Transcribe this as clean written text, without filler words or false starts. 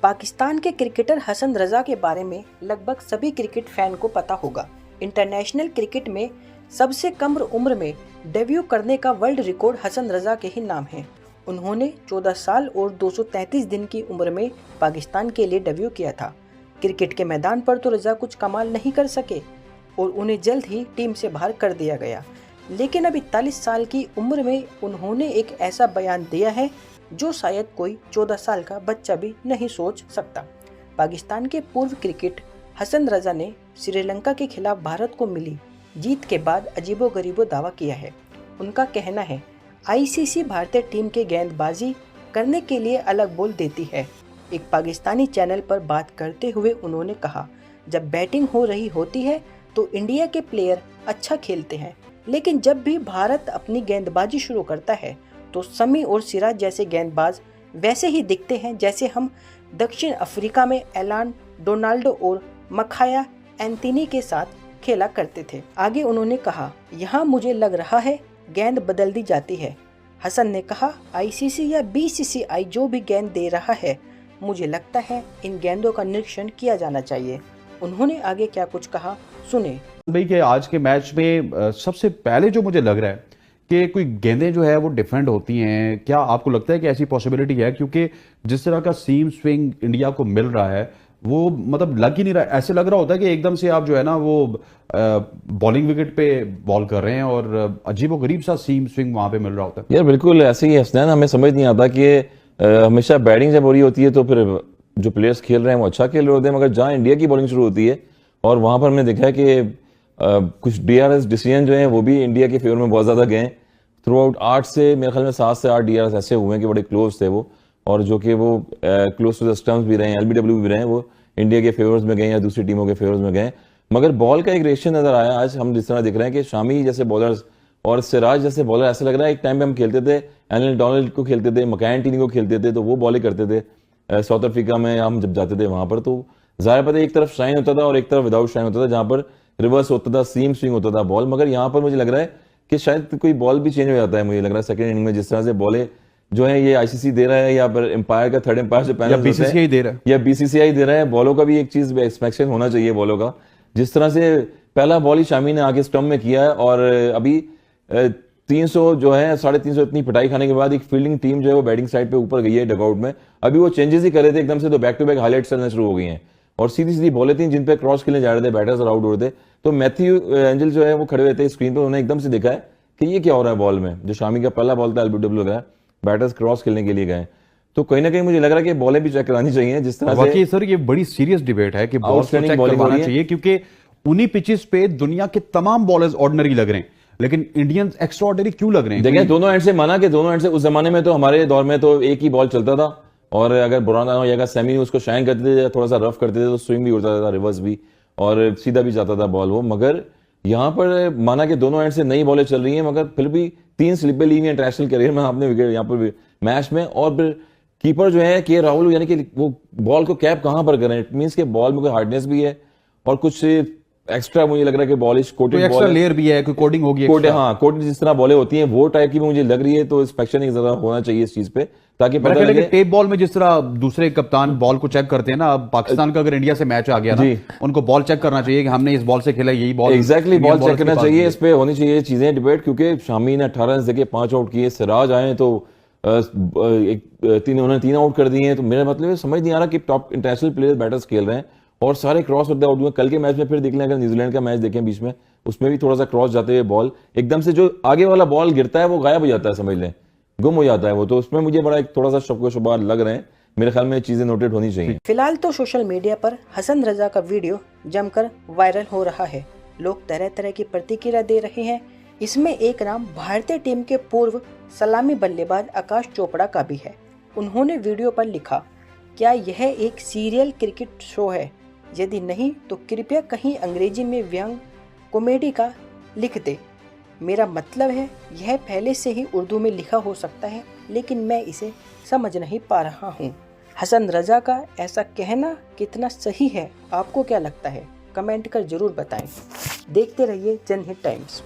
पाकिस्तान के क्रिकेटर हसन रजा के बारे में लगभग सभी क्रिकेट फैन को पता होगा। इंटरनेशनल क्रिकेट में सबसे कम उम्र में डेब्यू करने का वर्ल्ड रिकॉर्ड हसन रजा के ही नाम है। उन्होंने 14 साल और 233 दिन की उम्र में पाकिस्तान के लिए डेब्यू किया था। क्रिकेट के मैदान पर तो रजा कुछ कमाल नहीं कर सके और उन्हें जल्द ही टीम से बाहर कर दिया गया, लेकिन अब 41 साल की उम्र में उन्होंने एक ऐसा बयान दिया है जो शायद कोई 14 साल का बच्चा भी नहीं सोच सकता। पाकिस्तान के पूर्व क्रिकेट हसन रजा ने श्रीलंका के खिलाफ भारत को मिली जीत के बाद अजीबोगरीबो दावा किया है। उनका कहना है, आईसीसी भारतीय टीम के गेंदबाजी करने के लिए अलग बोल देती है। एक पाकिस्तानी चैनल पर बात करते हुए उन्होंने कहा, जब बैटिंग हो रही होती है तो इंडिया के प्लेयर अच्छा खेलते हैं, लेकिन जब भी भारत अपनी गेंदबाजी शुरू करता है तो शमी और सिराज जैसे गेंदबाज वैसे ही दिखते हैं जैसे हम दक्षिण अफ्रीका में एलान डोनाल्डो और मखाया एंथनी के साथ खेला करते थे। आगे उन्होंने कहा, यहाँ मुझे लग रहा है गेंद बदल दी जाती है। हसन ने कहा, आईसीसी या बीसीसीआई जो भी गेंद दे रहा है, मुझे लगता है इन गेंदों का निरीक्षण किया जाना चाहिए। उन्होंने आगे क्या कुछ कहा, सुने। भाई कि आज के मैच में सबसे पहले जो मुझे लग रहा है कि कोई गेंदें जो है वो डिफेंड होती हैं, क्या आपको लगता है कि ऐसी पॉसिबिलिटी है? क्योंकि जिस तरह का सीम स्विंग इंडिया को मिल रहा है वो मतलब लग ही नहीं रहा। ऐसे लग रहा होता है कि एकदम से आप जो है ना वो बॉलिंग विकेट पे बॉल कर रहे हैं और अजीबोगरीब सा सीम स्विंग वहां पे मिल रहा होता है। यार बिल्कुल ऐसे ही हसनैन, हमें समझ नहीं आता कि हमेशा बैटिंग जब हो रही होती है तो फिर जो प्लेयर्स खेल रहे हैं वो अच्छा खेल रहे होते हैं, मगर जहाँ इंडिया की बॉलिंग शुरू होती है और वहां पर हमने देखा है कि कुछ डीआरएस डिसीजन जो हैं वो भी इंडिया के फेवर में बहुत ज़्यादा गए। थ्रू आउट 8 से मेरे ख्याल में 7 से 8 डीआरएस ऐसे हुए हैं कि बड़े क्लोज थे वो, और जो कि वो क्लोज टू द स्टंप्स भी रहे हैं, एलबीडब्ल्यू भी रहे हैं, वो इंडिया के फेवर्स में गए या दूसरी टीमों के फेवर्स में गए। मगर बॉल का एक रेशियो नजर आया आज हम जिस तरह दिख रहे हैं कि शामी जैसे बॉलर्स और सिराज जैसे बॉलर, ऐसा लग रहा है एक टाइम पे हम खेलते थे एलन डोनाल्ड को खेलते थे, मकैन को खेलते थे, तो वो बॉलिंग करते थे साउथ अफ्रीका में हम जब जाते थे वहां पर, तो जाहिर पता एक तरफ शाइन होता था और एक तरफ विदाउट शाइन होता था, जहां पर रिवर्स होता था, सीम स्विंग होता था बॉल। मगर यहाँ पर मुझे लग रहा है कि शायद कोई बॉल भी चेंज हो जाता है। मुझे लग रहा है सेकंड इनिंग में जिस तरह से बॉलें जो है ये आईसीसी दे रहा है या फिर एम्पायर का थर्ड एम्पायर से पैनल बीसीसीआई दे रहा है या बीसीसीआई दे रहा है, बॉलों का भी एक चीज एक्सपेक्टेशन होना चाहिए बॉलों का। जिस तरह से पहला बॉल ही शामी ने आके स्टंप में किया है और अभी 300 जो है 350 इतनी पिटाई खाने के बाद एक फील्डिंग टीम जो है वो बैटिंग साइड पे ऊपर गई है डगआउट में। अभी वो चेंजेस ही कर रहे थे एकदम से, तो बैक टू बैक हाईलाइट्स चलना शुरू हो गई हैं और सीधी सीधी बॉलें थी जिन पे क्रॉस खेलने जा रहे थे बैटर्स और आउट हो रहे थे। तो मैथ्यू एंजल जो है वो खड़े हुए थे स्क्रीन पर, उन्होंने एकदम से देखा है कि ये क्या हो रहा है बॉल में। जो शामी का पहला बॉल था एलबीडब्ल्यू लगा, बैटर्स क्रॉस खेलने के लिए गए, तो कहीं ना कहीं मुझे लग रहा है कि बॉलें भी चेक करानी चाहिए। जिस तरह से सर ये बड़ी सीरियस डिबेट है कि बॉल चेक करवाना चाहिए, क्योंकि उन्हीं पिचेस पे दुनिया के तमाम बॉलर्स ऑर्डिनरी लग रहे हैं, लेकिन इंडियंस एक्स्ट्रा ऑर्डिनरी क्यों लग रहे हैं? देखिए दोनों एंड से माना कि दोनों एंड से, उस जमाने में तो हमारे दौर में तो एक ही बॉल चलता था और अगर बुराना हो या सेमी उसको शाइन करते थे, थोड़ा सा रफ करते थे तो स्विंग भी उड़ता था, रिवर्स भी, और सीधा भी जाता था बॉल वो। मगर यहाँ पर माना कि दोनों एंड से नई बॉलें चल रही हैं, मगर फिर भी 3 स्लिपें ली हुई इंटरनेशनल करियर में आपने विकेट यहाँ पर मैच में। और फिर कीपर जो है के राहुल, यानी कि वो बॉल को कैप कहां पर करें, इट मींस के बॉल में कोई हार्डनेस भी है और कुछ एक्स्ट्रा मुझे लग रहा है कि बॉलिश कोटेड एक्स्ट्रा लेयर भी है, कोई कोटिंग होगी एक्स्ट्रा। हाँ, कोटेड जिस तरह बॉलें होती हैं वो टाइप की मुझे लग रही है, तो इंस्पेक्शन एक जरा होना चाहिए इस चीज पे, ताकि पता लगे। टेप बॉल में जिस तरह दूसरे कप्तान बॉल को चेक करते हैं ना, अब पाकिस्तान का अगर इंडिया से मैच आ गया ना, उनको बॉल चेक करना चाहिए कि हमने इस बॉल से खेला, यही बॉल एग्जैक्टली बॉल चेक करना चाहिए। इस पे होनी चाहिए चीजें डिबेट, क्योंकि शामी ने 18 रन देके 5 आउट किए, सिराज आए तो उन्होंने 3 आउट कर दिए हैं। तो मेरा मतलब समझ नहीं आ रहा कि टॉप इंटरनेशनल प्लेयर बैटर्स खेल रहे हैं और सारे क्रॉस होते आउट हुए। कल के मैच में फिर देख लें, अगर न्यूजीलैंड का मैच देखें बीच में, उसमें भी थोड़ा सा क्रॉस जाते हुए बॉल एकदम से जो आगे वाला बॉल गिरता है वो गायब हो जाता है, समझ लें गुम हो जाता है वो। तो उसमें मुझे बड़ा एक थोड़ा सा शक व शुबा लग रहे हैं। मेरे ख्याल में चीजें नोटेड होनी चाहिए। फिलहाल तो सोशल मीडिया पर हसन रजा का वीडियो जमकर वायरल हो रहा है। लोग तरह तरह की प्रतिक्रिया दे रहे हैं। इसमें एक नाम भारतीय टीम के पूर्व सलामी बल्लेबाज आकाश चोपड़ा का भी है। उन्होंने वीडियो पर लिखा, क्या यह एक सीरियल क्रिकेट शो है? यदि नहीं तो कृपया कहीं अंग्रेजी में व्यंग कॉमेडी का लिख दे। मेरा मतलब है यह पहले से ही उर्दू में लिखा हो सकता है, लेकिन मैं इसे समझ नहीं पा रहा हूँ। हसन रजा का ऐसा कहना कितना सही है, आपको क्या लगता है? कमेंट कर जरूर बताएं। देखते रहिए जनहित टाइम्स।